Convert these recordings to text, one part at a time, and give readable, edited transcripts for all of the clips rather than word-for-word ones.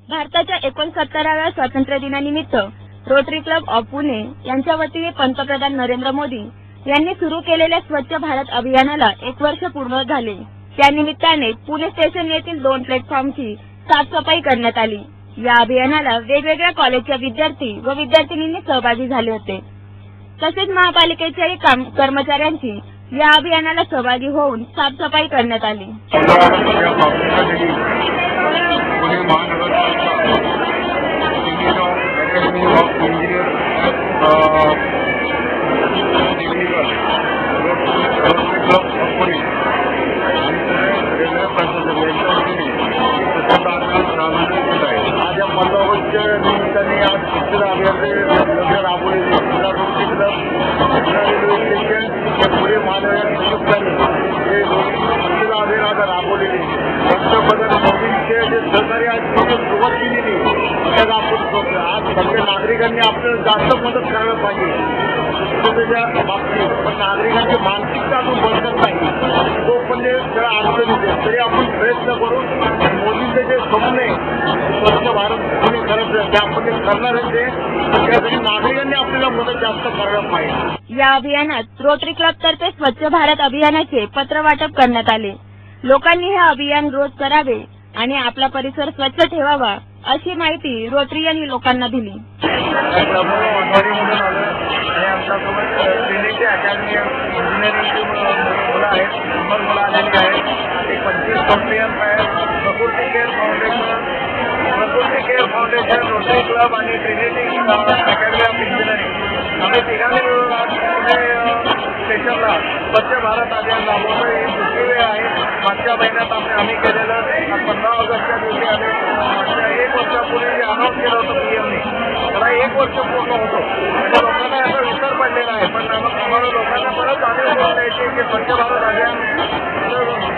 भारताच्या 69व्या स्वातंत्र्य दिनानिमित्त रोटरी क्लब ऑफ पुणे यांच्या वतीने पंतप्रधान नरेंद्र मोदी यांनी सुरू केलेल्या स्वच्छ भारत अभियानाला 1 वर्ष पूर्ण झाले। त्यानिमित्ताने पुणे स्टेशन येथील 2 प्लॅटफॉर्मची साफसफाई करण्यात आली। या अभियानाला वेगवेगळ्या कॉलेजच्या विद्यार्थी व विद्यार्थिनींनी सहभागी झाले होते। तसेच महापालिकेच्याही कर्मचाऱ्यांची या अभियानाला सहभागी होऊन साफसफाई करण्यात आली। नागरिकांनी आपल्याला जास्त मदत करायला पाहिजे स्वच्छतेच्या बाबतीत, पण नागरिकांची मानसिकता अजून बदलत नाही। तो पण जरा अडचणीत आहे, तरी आपण प्रयत्न करून मोदींचे जे स्वप्न स्वच्छ भारत पुणे करायचं ते आपण करणार आहे, त्यासाठी नागरिकांनी आपल्याला मदत जास्त करायला पाहिजे। या अभियानात रोटरी क्लब तर्फे स्वच्छ भारत अभियानाचे पत्र वाटप करण्यात आले। लोकांनी हे अभियान रोज करावे आणि आपला परिसर स्वच्छ ठेवावा अशी माहिती रोटरी यांनी लोकांना दिली। फाउंडेशन रोटरी क्लब आणि ट्रिनिटी अकॅडमी ऑफ इंजिनिअरिंग आम्ही तिघांनी स्टेशनला स्वच्छ भारत अभियान राबवतो। ही दुसरी वेळ आहे। मागच्या महिन्यात आम्ही केलेलं 15 ऑगस्टच्या दिवशी आम्ही मागच्या 1 वर्षापूर्वी जे अनाऊन्स केलं होतं पीएमने, त्याला 1 वर्ष पूर्ण होतो। त्या लोकांना याचा विसर पडलेला आहे, पण आम्हाला लोकांना परत जाणीव द्यायची की स्वच्छ भारत अभियान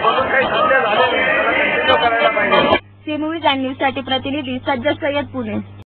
म्हणून काही साध्य झालं नाही, त्याला कंटिन्यू करायला पाहिजे। सी मूव्हीज आणि न्यूजसाठी प्रतिनिधी सज्जद सय्यद, पुणे।